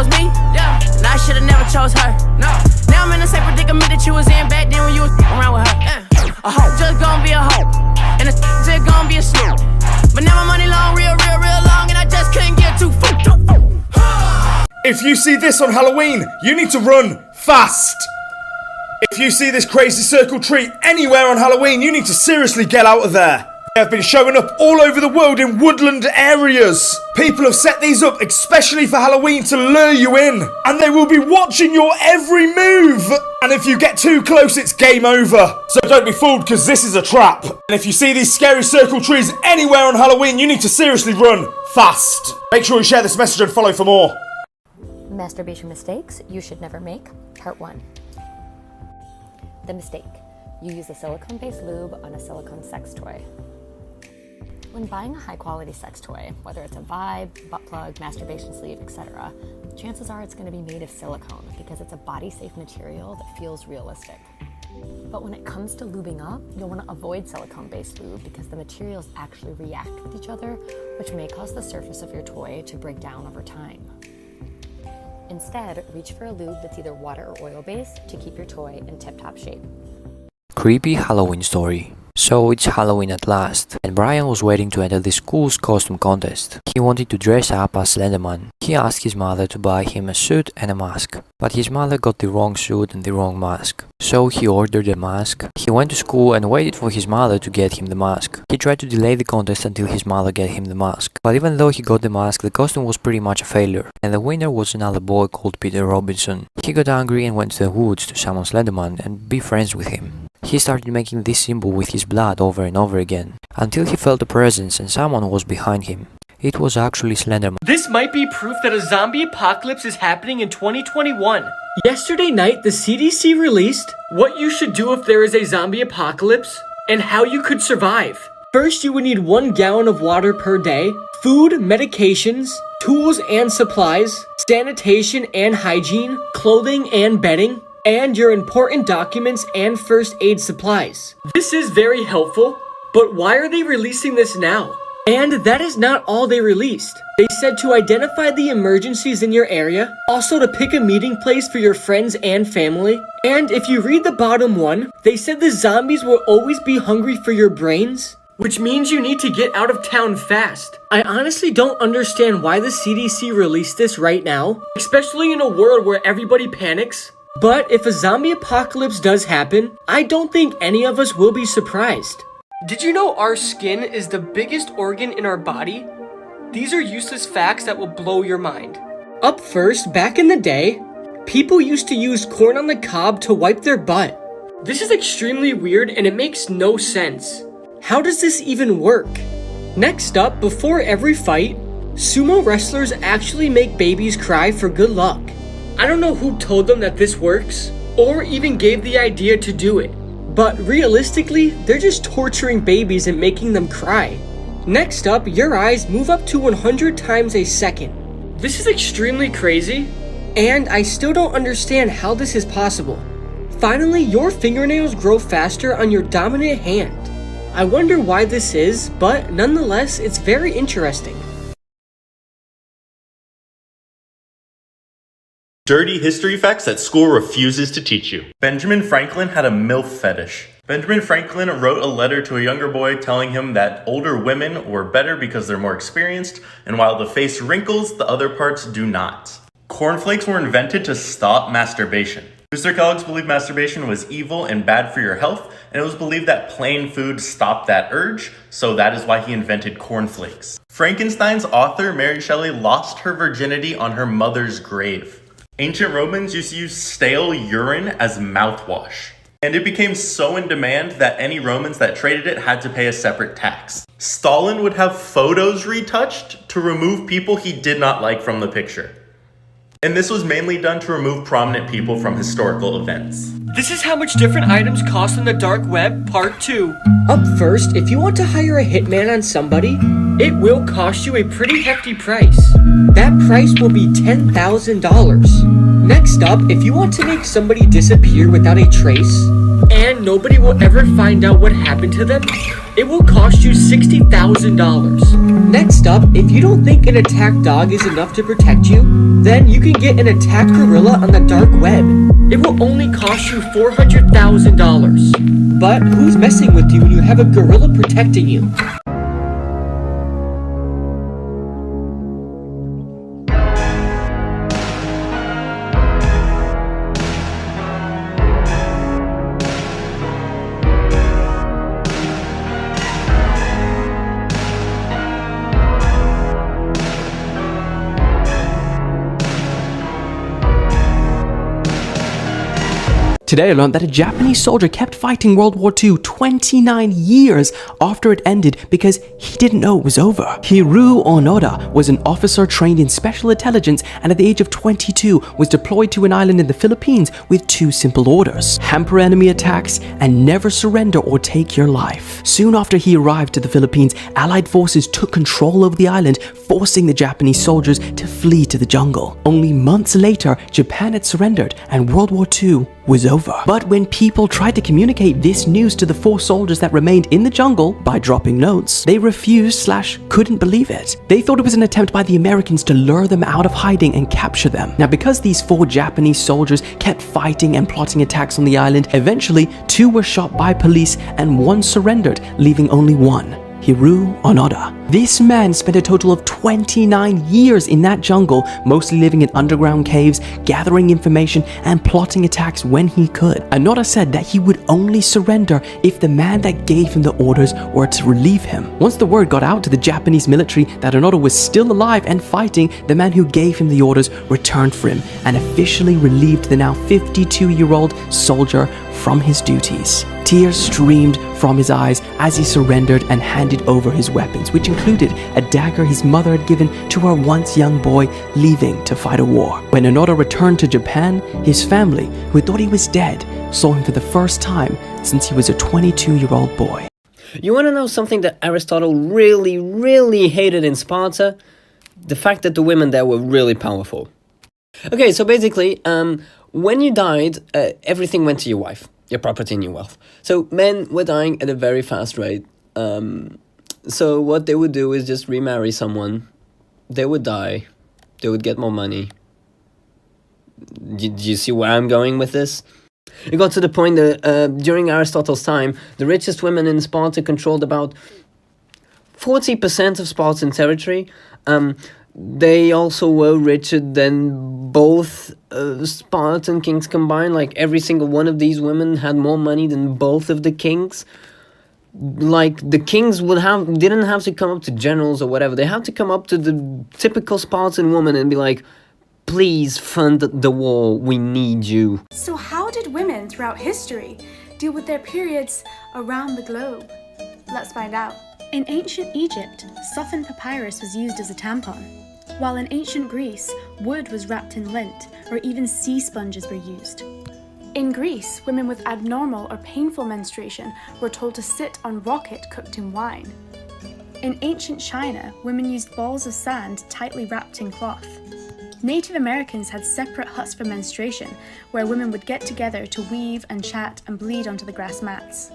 chose me, yeah. And I should've never chose her, no. Now I'm in the same predicament that you was in back then when you was around with her, yeah. A hoe just gon' be a hoe, and a just gon' be a snoop. But now my money long, real long, and I just couldn't get too fucked up. If you see this on Halloween, you need to run fast. If you see this crazy circle tree anywhere on Halloween, you need to seriously get out of there. They have been showing up all over the world in woodland areas. People have set these up especially for Halloween to lure you in. And they will be watching your every move. And if you get too close, it's game over. So don't be fooled, because this is a trap. And if you see these scary circle trees anywhere on Halloween, you need to seriously run fast. Make sure you share this message and follow for more. Masturbation mistakes you should never make, part 1. The mistake. You use a silicone-based lube on a silicone sex toy. When buying a high-quality sex toy, whether it's a Vibe, butt plug, masturbation sleeve, etc., chances are it's going to be made of silicone because it's a body-safe material that feels realistic. But when it comes to lubing up, you'll want to avoid silicone-based lube because the materials actually react with each other, which may cause the surface of your toy to break down over time. Instead, reach for a lube that's either water or oil-based to keep your toy in tip-top shape. Creepy Halloween story. So it's Halloween at last, and Brian was waiting to enter the school's costume contest. He wanted to dress up as Slenderman. He asked his mother to buy him a suit and a mask, but his mother got the wrong suit and the wrong mask. So he ordered a mask. He went to school and waited for his mother to get him the mask. He tried to delay the contest until his mother got him the mask. But even though he got the mask, the costume was pretty much a failure, and the winner was another boy called Peter Robinson. He got angry and went to the woods to summon Slenderman and be friends with him. He started making this symbol with his blood over and over again, until he felt a presence and someone was behind him. It was actually Slenderman. This might be proof that a zombie apocalypse is happening in 2021. Yesterday night, the CDC released what you should do if there is a zombie apocalypse and how you could survive. First, you would need 1 gallon of water per day, food, medications, tools and supplies, sanitation and hygiene, clothing and bedding, and your important documents and first aid supplies. This is very helpful, but why are they releasing this now? And that is not all they released. They said to identify the emergencies in your area, also to pick a meeting place for your friends and family, and if you read the bottom one, they said the zombies will always be hungry for your brains, which means you need to get out of town fast. I honestly don't understand why the CDC released this right now, especially in a world where everybody panics. But if a zombie apocalypse does happen, I don't think any of us will be surprised. Did you know our skin is the biggest organ in our body? These are useless facts that will blow your mind. Up first, back in the day, people used to use corn on the cob to wipe their butt. This is extremely weird and it makes no sense. How does this even work? Next up, before every fight, sumo wrestlers actually make babies cry for good luck. I don't know who told them that this works, or even gave the idea to do it. But realistically, they're just torturing babies and making them cry. Next up, your eyes move up to 100 times a second. This is extremely crazy, and I still don't understand how this is possible. Finally, your fingernails grow faster on your dominant hand. I wonder why this is, but nonetheless, it's very interesting. Dirty history facts that school refuses to teach you. Benjamin Franklin had a MILF fetish. Benjamin Franklin wrote a letter to a younger boy telling him that older women were better because they're more experienced, and while the face wrinkles, the other parts do not. Cornflakes were invented to stop masturbation. Mr. Kellogg's believed masturbation was evil and bad for your health, and it was believed that plain food stopped that urge, so that is why he invented cornflakes. Frankenstein's author, Mary Shelley, lost her virginity on her mother's grave. Ancient Romans used to use stale urine as mouthwash, and it became so in demand that any Romans that traded it had to pay a separate tax. Stalin would have photos retouched to remove people he did not like from the picture. And this was mainly done to remove prominent people from historical events. This is how much different items cost on the dark web, part 2. Up first, if you want to hire a hitman on somebody, it will cost you a pretty hefty price. That price will be $10,000. Next up, if you want to make somebody disappear without a trace, and nobody will ever find out what happened to them, it will cost you $60,000. Next up, if you don't think an attack dog is enough to protect you, then you can get an attack gorilla on the dark web. It will only cost you $400,000. But who's messing with you when you have a gorilla protecting you? Today I learned that a Japanese soldier kept fighting World War II 29 years after it ended because he didn't know it was over. Hiroo Onoda was an officer trained in special intelligence and at the age of 22 was deployed to an island in the Philippines with two simple orders: hamper enemy attacks and never surrender or take your life. Soon after he arrived to the Philippines, Allied forces took control over the island, forcing the Japanese soldiers to flee to the jungle. Only months later, Japan had surrendered and World War II was over. But when people tried to communicate this news to the 4 soldiers that remained in the jungle by dropping notes, they refused/couldn't believe it. They thought it was an attempt by the Americans to lure them out of hiding and capture them. Now, because these 4 Japanese soldiers kept fighting and plotting attacks on the island, eventually 2 were shot by police and 1 surrendered, leaving only 1. Hiroo Onoda. This man spent a total of 29 years in that jungle, mostly living in underground caves, gathering information and plotting attacks when he could. Onoda said that he would only surrender if the man that gave him the orders were to relieve him. Once the word got out to the Japanese military that Onoda was still alive and fighting, the man who gave him the orders returned for him and officially relieved the now 52-year-old soldier from his duties. Tears streamed from his eyes as he surrendered and handed over his weapons, which included a dagger his mother had given to her once young boy leaving to fight a war. When Onoda returned to Japan, his family, who thought he was dead, saw him for the first time since he was a 22-year-old boy. You want to know something that Aristotle really hated in Sparta? The fact that the women there were really powerful. Okay, so basically, when you died, everything went to your wife, your property and your wealth. So men were dying at a very fast rate. So what they would do is just remarry someone. They would die. They would get more money. Do you see where I'm going with this? It got to the point that during Aristotle's time, the richest women in Sparta controlled about 40% of Spartan territory. They also were richer than both Spartan kings combined. Like, every single one of these women had more money than both of the kings. Like, the kings didn't have to come up to generals or whatever. They had to come up to the typical Spartan woman and be like, please fund the war, we need you. So how did women throughout history deal with their periods around the globe? Let's find out. In ancient Egypt, softened papyrus was used as a tampon, while in ancient Greece, wood was wrapped in lint, or even sea sponges were used. In Greece, women with abnormal or painful menstruation were told to sit on rocket cooked in wine. In ancient China, women used balls of sand tightly wrapped in cloth. Native Americans had separate huts for menstruation, where women would get together to weave and chat and bleed onto the grass mats.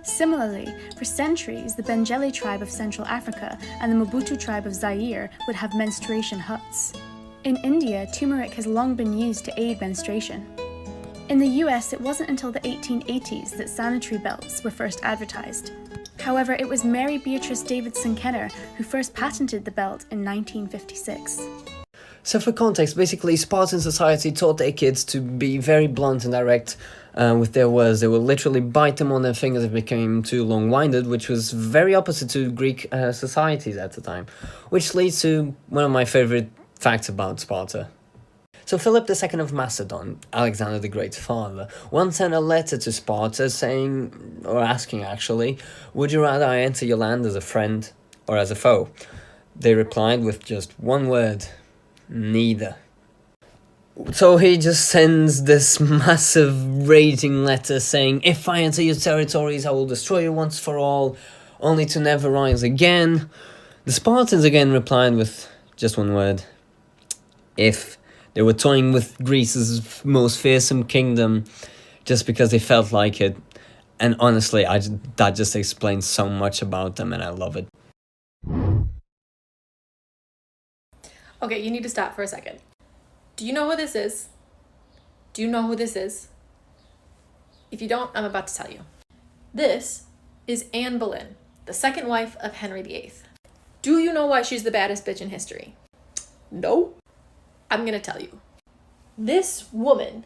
Similarly, for centuries, the Bengele tribe of Central Africa and the Mobutu tribe of Zaire would have menstruation huts. In India, turmeric has long been used to aid menstruation. In the US, it wasn't until the 1880s that sanitary belts were first advertised. However, it was Mary Beatrice Davidson Kenner who first patented the belt in 1956. So for context, basically Spartan society taught their kids to be very blunt and direct with their words. They would literally bite them on their fingers if they became too long-winded, which was very opposite to Greek societies at the time. Which leads to one of my favorite facts about Sparta. So Philip II of Macedon, Alexander the Great's father, once sent a letter to Sparta saying, or asking actually, would you rather I enter your land as a friend or as a foe? They replied with just one word: neither. So he just sends this massive raging letter saying, if I enter your territories, I will destroy you once for all, only to never rise again. The Spartans again replied with just one word: if. They were toying with Greece's most fearsome kingdom just because they felt like it. And honestly, that just explains so much about them, and I love it. Okay, you need to stop for a second. Do you know who this is? Do you know who this is? If you don't, I'm about to tell you. This is Anne Boleyn, the second wife of Henry VIII. Do you know why she's the baddest bitch in history? No. I'm gonna tell you. This woman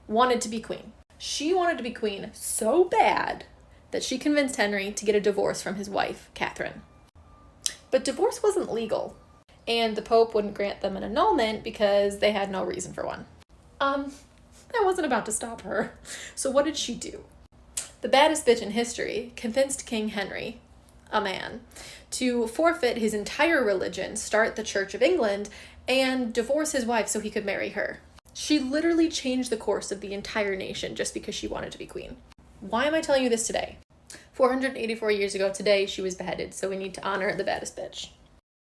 wanted to be queen. She wanted to be queen so bad that she convinced Henry to get a divorce from his wife, Catherine. But divorce wasn't legal, and the Pope wouldn't grant them an annulment because they had no reason for one. That wasn't about to stop her. So what did she do? The baddest bitch in history convinced King Henry, a man, to forfeit his entire religion, start the Church of England, and divorce his wife so he could marry her. She literally changed the course of the entire nation just because she wanted to be queen. Why am I telling you this today? 484 years ago today, she was beheaded, so we need to honor the baddest bitch.